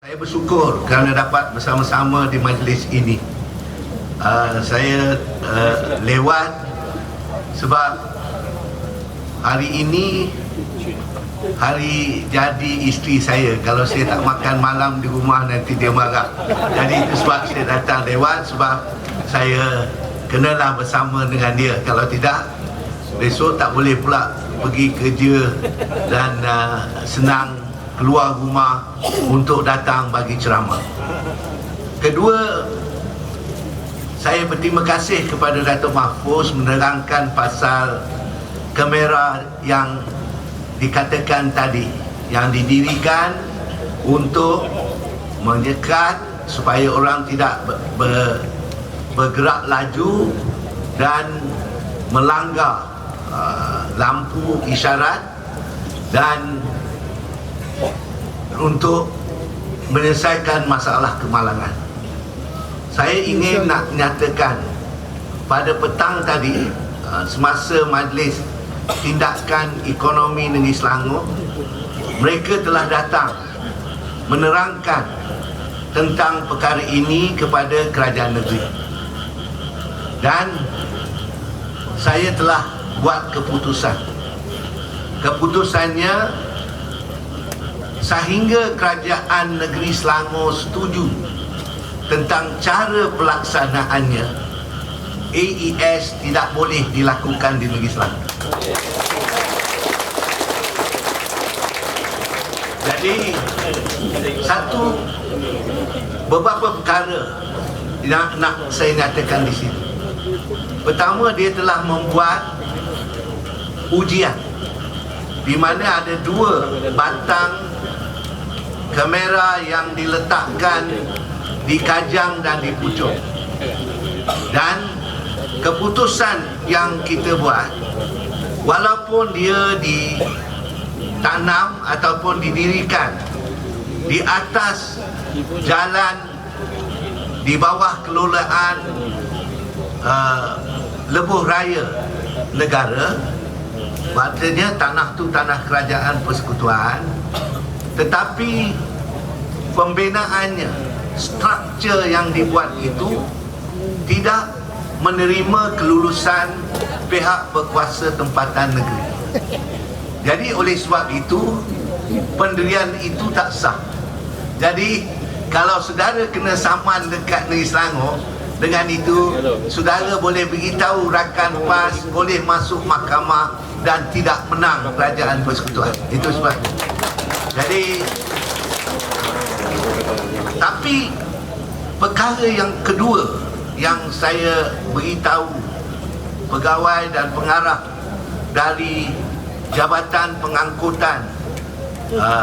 Saya bersyukur kerana dapat bersama-sama di majlis ini. Saya lewat sebab hari ini hari jadi isteri saya. Kalau saya tak makan malam di rumah nanti dia marah. Jadi itu sebab saya datang lewat, sebab saya kenalah bersama dengan dia. Kalau tidak, besok tak boleh pula pergi kerja dan senang keluar rumah untuk datang bagi ceramah. Kedua, saya berterima kasih kepada Datuk Mahfuz menerangkan pasal kamera yang dikatakan tadi, yang didirikan untuk menyekat supaya orang tidak bergerak laju dan melanggar lampu isyarat dan untuk menyelesaikan masalah kemalangan. Saya ingin nak menyatakan pada petang tadi, semasa majlis tindakan ekonomi negeri Selangor, mereka telah datang menerangkan tentang perkara ini kepada kerajaan negeri, dan saya telah buat keputusan. Keputusannya, sehingga kerajaan negeri Selangor setuju tentang cara pelaksanaannya, AES tidak boleh dilakukan di negeri Selangor. Jadi beberapa perkara yang nak saya nyatakan di sini. Pertama, dia telah membuat ujian di mana ada 2 batang kamera yang diletakkan di Kajang dan di Puchong, dan keputusan yang kita buat, walaupun dia ditanam ataupun didirikan di atas jalan di bawah kelolaan lebuh raya negara, maksudnya tanah tu tanah kerajaan persekutuan, tetapi pembinaannya, struktur yang dibuat itu tidak menerima kelulusan pihak berkuasa tempatan negeri. Jadi oleh sebab itu, pendirian itu tak sah. Jadi kalau saudara kena saman dekat negeri Selangor, dengan itu saudara boleh beritahu rakan PAS, boleh masuk mahkamah dan tidak menang kerajaan persekutuan. Itu sebabnya. Jadi, tapi perkara yang kedua yang saya beritahu pegawai dan pengarah dari Jabatan Pengangkutan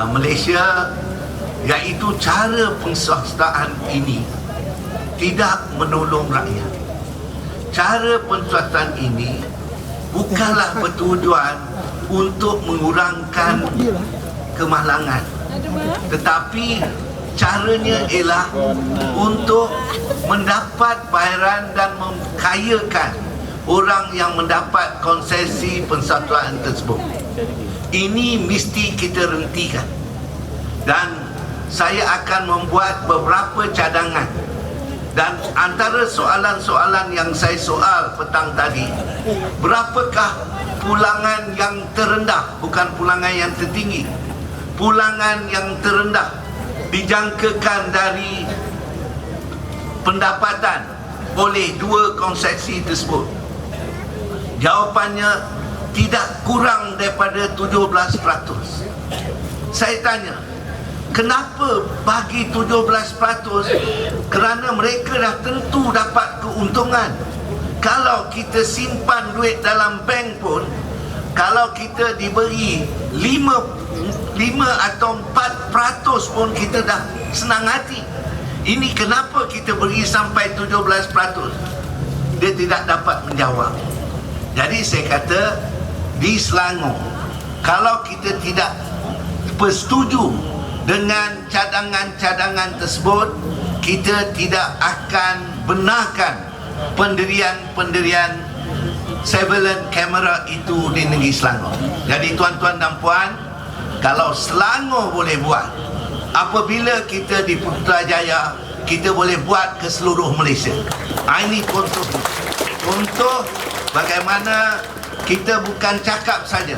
Malaysia, iaitu cara penswastaan ini tidak menolong rakyat. Cara penswastaan ini bukanlah bertujuan untuk mengurangkan kemalangan, tetapi caranya ialah untuk mendapat bayaran dan mengkayakan orang yang mendapat konsesi pensatuan tersebut. Ini mesti kita hentikan, dan saya akan membuat beberapa cadangan. Dan antara soalan-soalan yang saya soal petang tadi, berapakah pulangan yang terendah, bukan pulangan yang tertinggi, pulangan yang terendah dijangkakan dari pendapatan oleh 2 konsesi tersebut? Jawapannya tidak kurang daripada 17%. Saya tanya, kenapa bagi 17%? Kerana mereka dah tentu dapat keuntungan. Kalau kita simpan duit dalam bank pun, kalau kita diberi 5 atau 4% pun kita dah senang hati. Ini kenapa kita beri sampai 17%? Dia tidak dapat menjawab. Jadi saya kata, di Selangor, kalau kita tidak bersetuju dengan cadangan-cadangan tersebut, kita tidak akan benarkan pendirian surveillance kamera itu di negeri Selangor. Jadi tuan-tuan dan puan, kalau Selangor boleh buat, apabila kita di Putrajaya, kita boleh buat ke seluruh Malaysia. Ini contoh. Contoh bagaimana kita bukan cakap saja,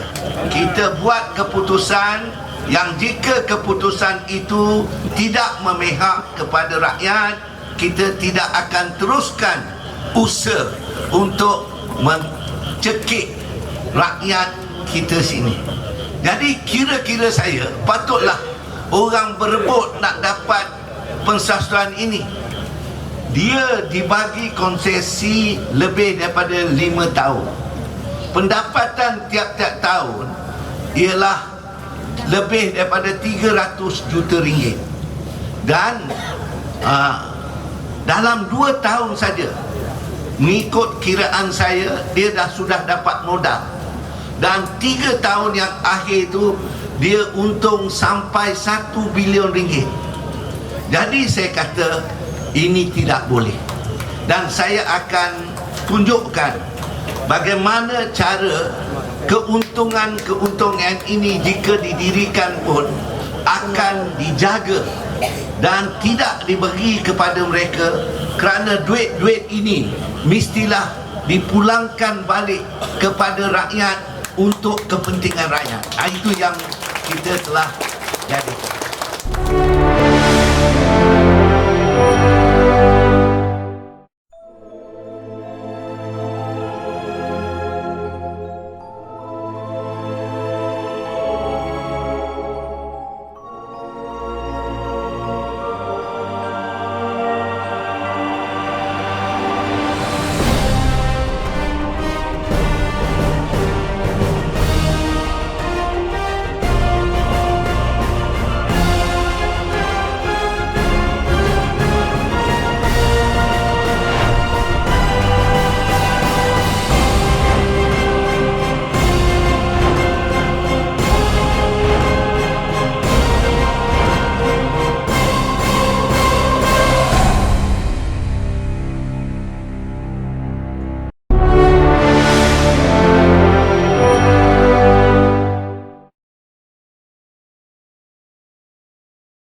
kita buat keputusan yang jika keputusan itu tidak memihak kepada rakyat, kita tidak akan teruskan usaha untuk mencekik rakyat kita sini. Jadi kira-kira saya patutlah orang berebut nak dapat pensasturan ini. Dia dibagi konsesi lebih daripada 5 tahun. Pendapatan tiap-tiap tahun ialah lebih daripada 300 juta ringgit. Dan dalam 2 tahun saja, mengikut kiraan saya, dia sudah dapat modal. Dan 3 tahun yang akhir itu dia untung sampai 1 bilion ringgit. Jadi saya kata ini tidak boleh. Dan saya akan tunjukkan bagaimana cara keuntungan ini jika didirikan pun akan dijaga dan tidak dibagi kepada mereka, kerana duit-duit ini mestilah dipulangkan balik kepada rakyat untuk kepentingan rakyat. Itu yang kita telah jadikan.